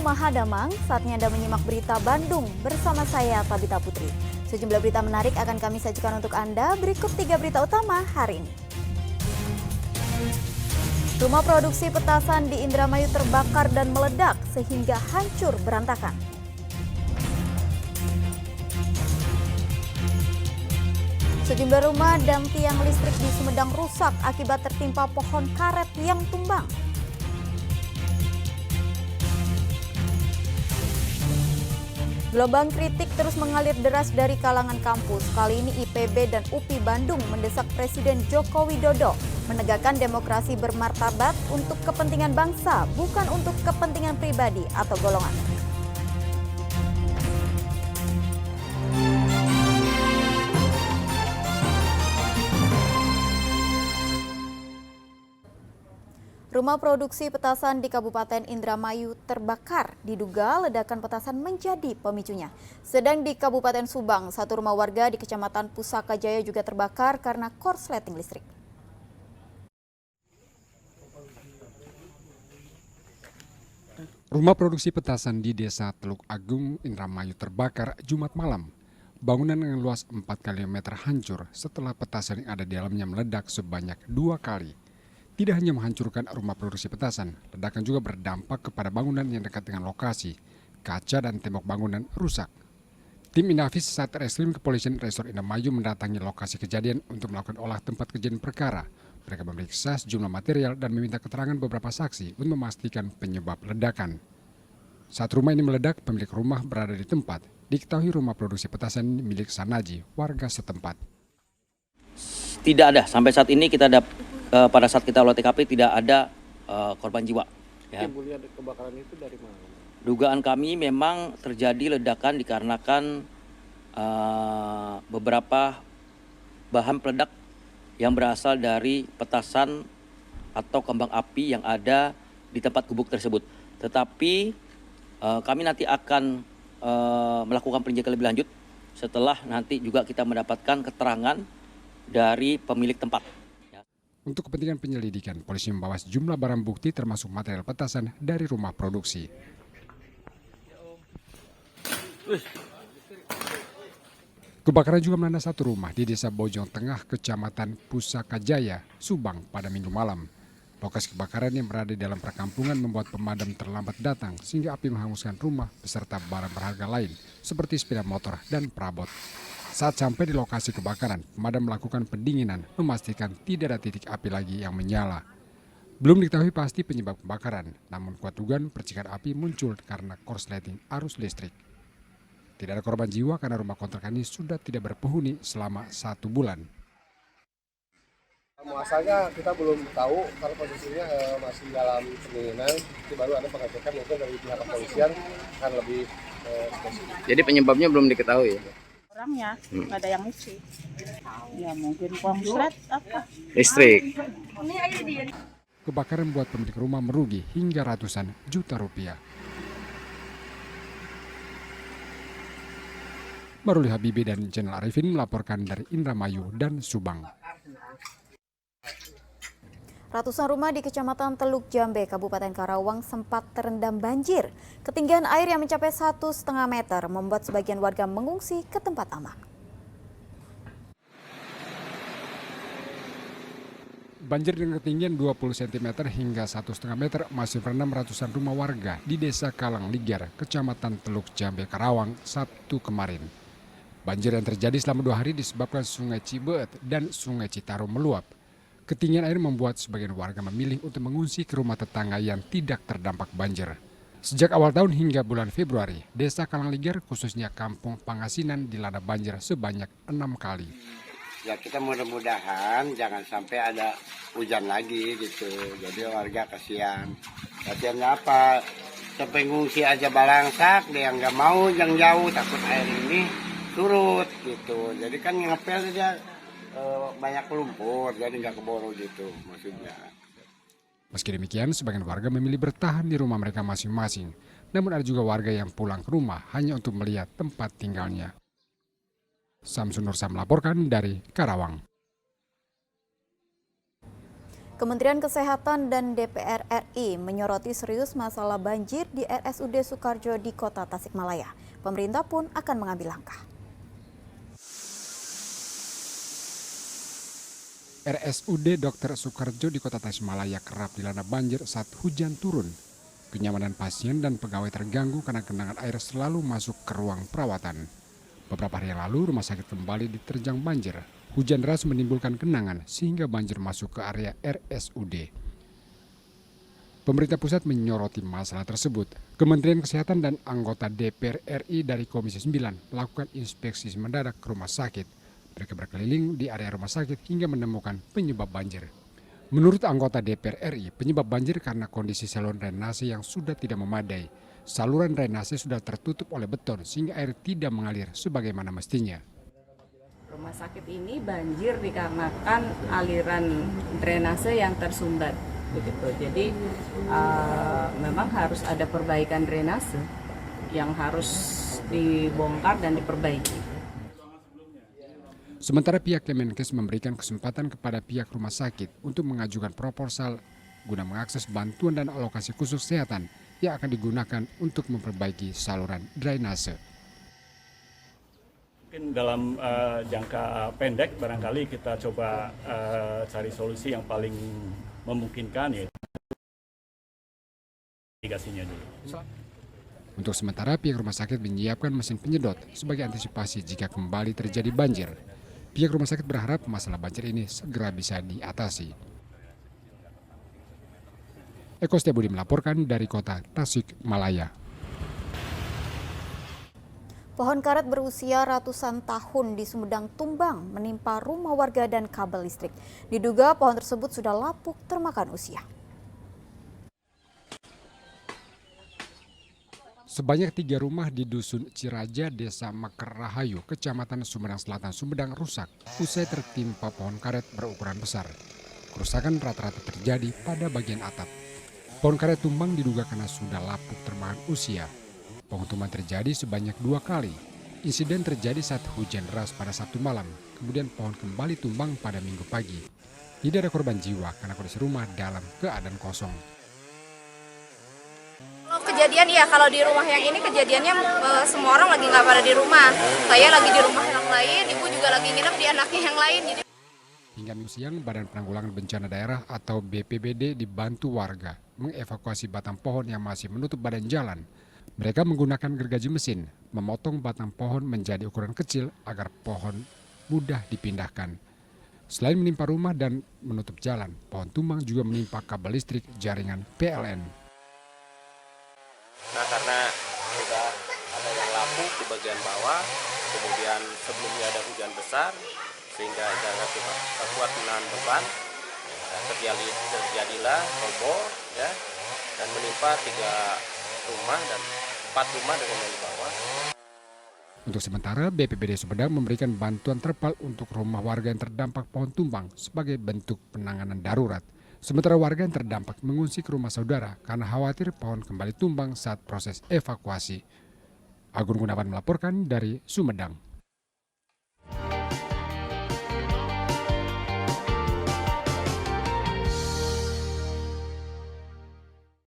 Mahadamang, saatnya Anda menyimak berita Bandung bersama saya Tabita Putri. Sejumlah berita menarik akan kami sajikan untuk Anda. Berikut 3 berita utama hari ini. Rumah produksi petasan di Indramayu terbakar dan meledak sehingga hancur berantakan. Sejumlah rumah dan tiang listrik di Sumedang rusak akibat tertimpa pohon karet yang tumbang. Gelombang kritik terus mengalir deras dari kalangan kampus. Kali ini IPB dan UPI Bandung mendesak Presiden Joko Widodo menegakkan demokrasi bermartabat untuk kepentingan bangsa, bukan untuk kepentingan pribadi atau golongan. Rumah produksi petasan di Kabupaten Indramayu terbakar. Diduga ledakan petasan menjadi pemicunya. Sedang di Kabupaten Subang, satu rumah warga di Kecamatan Pusaka Jaya juga terbakar karena korsleting listrik. Rumah produksi petasan di Desa Teluk Agung, Indramayu terbakar Jumat malam. Bangunan yang luas 4 km hancur setelah petasan yang ada di dalamnya meledak sebanyak 2 kali. Tidak hanya menghancurkan rumah produksi petasan, ledakan juga berdampak kepada bangunan yang dekat dengan lokasi. Kaca dan tembok bangunan rusak. Tim Inafis Satreskrim Kepolisian Resor Indramayu mendatangi lokasi kejadian untuk melakukan olah tempat kejadian perkara. Mereka memeriksa sejumlah material dan meminta keterangan beberapa saksi untuk memastikan penyebab ledakan. Saat rumah ini meledak, pemilik rumah berada di tempat. Diketahui rumah produksi petasan milik Sanaji, warga setempat. Tidak ada, sampai saat ini pada saat kita olah TKP tidak ada korban jiwa. Ya. Timbulnya kebakaran itu dari mana? Dugaan kami memang terjadi ledakan dikarenakan beberapa bahan peledak yang berasal dari petasan atau kembang api yang ada di tempat gubuk tersebut. Tetapi kami nanti akan melakukan peninjauan lebih lanjut setelah nanti juga kita mendapatkan keterangan dari pemilik tempat. Untuk kepentingan penyelidikan, polisi membawa sejumlah barang bukti termasuk material petasan dari rumah produksi. Kebakaran juga melanda satu rumah di Desa Bojong Tengah, Kecamatan Pusaka Jaya, Subang pada Minggu malam. Lokasi kebakaran yang berada di dalam perkampungan membuat pemadam terlambat datang sehingga api menghanguskan rumah beserta barang berharga lain seperti sepeda motor dan perabot. Saat sampai di lokasi kebakaran, pemadam melakukan pendinginan memastikan tidak ada titik api lagi yang menyala. Belum diketahui pasti penyebab kebakaran, namun kuat dugaan percikan api muncul karena korsleting arus listrik. Tidak ada korban jiwa karena rumah kontrakan ini sudah tidak berpenghuni selama 1 bulan. Muasalnya kita belum tahu karena posisinya masih dalam pendinginan. Jadi baru ada pengecekan mungkin dari pihak kepolisian akan lebih spesifik. Jadi penyebabnya belum diketahui ya? Orangnya nggak ada yang isi, ya mungkin konslet apa Listrik. Kebakaran membuat pemilik rumah merugi hingga ratusan juta rupiah. Maruli Habibi dan Jenal Arifin melaporkan dari Indramayu dan Subang. Ratusan rumah di Kecamatan Teluk Jambe, Kabupaten Karawang sempat terendam banjir. Ketinggian air yang mencapai 1,5 meter membuat sebagian warga mengungsi ke tempat aman. Banjir dengan ketinggian 20 cm hingga 1,5 meter masih merendam ratusan rumah warga di Desa Kalang Ligar, Kecamatan Teluk Jambe, Karawang, Sabtu kemarin. Banjir yang terjadi selama 2 hari disebabkan Sungai Cibeet dan Sungai Citarum meluap. Ketinggian air membuat sebagian warga memilih untuk mengungsi ke rumah tetangga yang tidak terdampak banjir. Sejak awal tahun hingga bulan Februari, Desa Kalangligar khususnya Kampung Pangasinan dilanda banjir sebanyak 6 kali. Ya kita mudah-mudahan jangan sampai ada hujan lagi gitu. Jadi warga kasihan. Kasihannya apa? Sampai ngungsi aja balangsak, dia nggak mau yang jauh takut air ini surut gitu. Jadi kan ngepel aja. Banyak lumpur, jadi nggak keburu gitu maksudnya. Meski demikian, sebagian warga memilih bertahan di rumah mereka masing-masing. Namun ada juga warga yang pulang ke rumah hanya untuk melihat tempat tinggalnya. Samsun Nursa melaporkan dari Karawang. Kementerian Kesehatan dan DPR RI menyoroti serius masalah banjir di RSUD Soekarjo di Kota Tasikmalaya. Pemerintah pun akan mengambil langkah. RSUD Dr. Soekarjo di Kota Tasikmalaya kerap dilanda banjir saat hujan turun. Kenyamanan pasien dan pegawai terganggu karena genangan air selalu masuk ke ruang perawatan. Beberapa hari yang lalu, rumah sakit kembali diterjang banjir. Hujan deras menimbulkan genangan sehingga banjir masuk ke area RSUD. Pemerintah pusat menyoroti masalah tersebut. Kementerian Kesehatan dan anggota DPR RI dari Komisi 9 melakukan inspeksi mendadak ke rumah sakit. Mereka berkeliling di area rumah sakit hingga menemukan penyebab banjir. Menurut anggota DPR RI, penyebab banjir karena kondisi saluran drainase yang sudah tidak memadai. Saluran drainase sudah tertutup oleh beton sehingga air tidak mengalir sebagaimana mestinya. Rumah sakit ini banjir dikarenakan aliran drainase yang tersumbat, begitu. Jadi memang harus ada perbaikan drainase yang harus dibongkar dan diperbaiki. Sementara pihak Kemenkes memberikan kesempatan kepada pihak rumah sakit untuk mengajukan proposal guna mengakses bantuan dan alokasi khusus kesehatan yang akan digunakan untuk memperbaiki saluran drainase. Mungkin dalam jangka pendek barangkali kita coba cari solusi yang paling memungkinkan, yaitu irigasinya dulu. Untuk sementara pihak rumah sakit menyiapkan mesin penyedot sebagai antisipasi jika kembali terjadi banjir. Pihak rumah sakit berharap masalah banjir ini segera bisa diatasi. Eko Setiabudi melaporkan dari Kota Tasikmalaya. Pohon karet berusia ratusan tahun di Sumedang tumbang menimpa rumah warga dan kabel listrik. Diduga pohon tersebut sudah lapuk termakan usia. Sebanyak 3 rumah di Dusun Ciraja, Desa Meker Rahayu, Kecamatan Sumedang Selatan, Sumedang rusak usai tertimpa pohon karet berukuran besar. Kerusakan rata-rata terjadi pada bagian atap. Pohon karet tumbang diduga karena sudah lapuk termakan usia. Pohon tumbang terjadi sebanyak 2 kali. Insiden terjadi saat hujan deras pada Sabtu malam, kemudian pohon kembali tumbang pada Minggu pagi. Tidak ada korban jiwa karena kondisi rumah dalam keadaan kosong. Kejadian ya, kalau di rumah yang ini kejadiannya semua orang lagi nggak pada di rumah. Saya lagi di rumah yang lain, ibu juga lagi nginep di anaknya yang lain. Jadi... Hingga minggu siang, Badan Penanggulangan Bencana Daerah atau BPBD dibantu warga mengevakuasi batang pohon yang masih menutup badan jalan. Mereka menggunakan gergaji mesin, memotong batang pohon menjadi ukuran kecil agar pohon mudah dipindahkan. Selain menimpa rumah dan menutup jalan, pohon tumbang juga menimpa kabel listrik jaringan PLN. Nah, karena sudah ada yang lapuk di bagian bawah, kemudian sebelumnya ada hujan besar, sehingga jangan kuat menahan beban, terjadilah roboh, ya, dan menimpa 3 rumah dan 4 rumah dengan yang di bawah. Untuk sementara, BPBD Sumedang memberikan bantuan terpal untuk rumah warga yang terdampak pohon tumbang sebagai bentuk penanganan darurat. Sementara warga yang terdampak mengungsi ke rumah saudara karena khawatir pohon kembali tumbang saat proses evakuasi. Agun Gunawan melaporkan dari Sumedang.